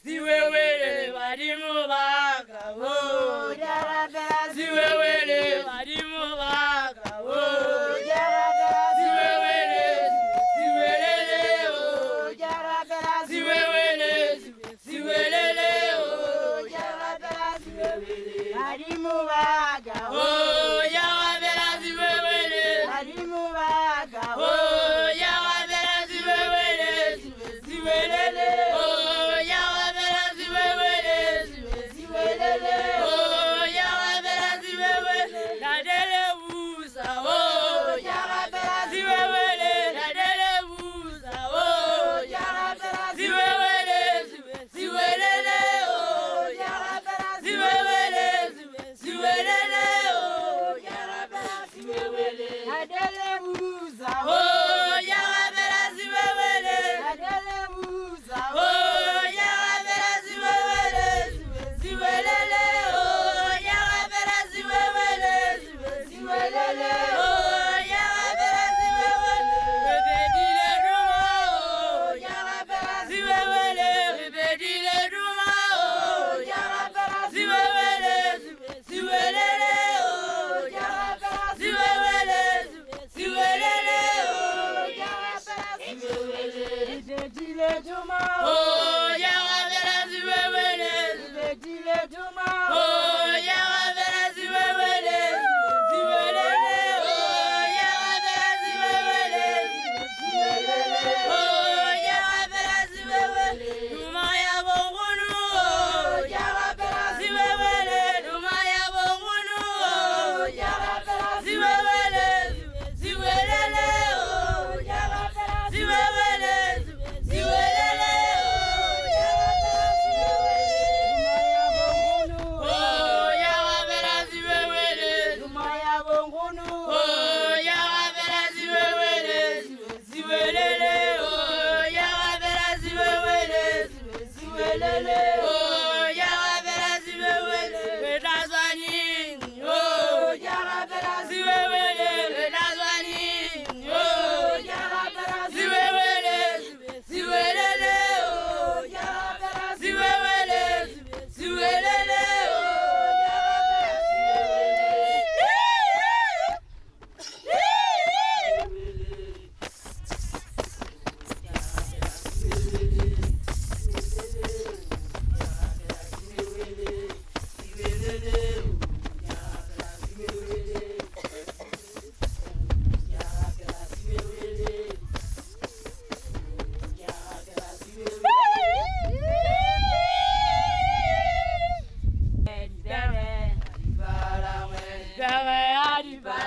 ziwewele walimu bagabo jarabela ziwewele walimu bagabo jarabela ziwewele ziwelele o jarabela ziwewele ziwelele o jarabela ziwewele walimu bagabo jarabela ziwewele walimu bagabo jarabela ziwewele ziwelele o jarabela ziwewele ziwelele o jarabela ziwewele dadele buza o jarabela ziwewele dadele buza o jarabela ziwewele ziwelele o jarabela ziwewele ziwelele o jarabela ziwewele dadele buza o jarabela ziwewele dadele buza o jarabela ziwewele ziwelele o jarabela ziwewele ziwelele o jarabela ziwewele rebedile duma o jarabela ziwewele rebedile duma o jarabela ziwewele ziwelele o jarabela ziwewele ziwelele o jarabela ziwewele rebedile duma o jarabela ziwewele rebedile duma o jarabela ziwewele ziwelele o jarabela ziwewele ziwelele o jarabela ziwewele duma ya bongunu o jarabela ziwewele duma ya bongunu o jarabela ziwewele ziwelele o jarabela ziwewele ziwelele o jarabela ziwewele duma ya bongunu o jarabela ziwewele ziwelele o jarabela ziwewele ziwelele o jarabela ziwewele betazwanini o jarabela ziwewele betazwanini o jarabela ziwewele ziwelele o jarabela ziwewele ziwelele o Bere,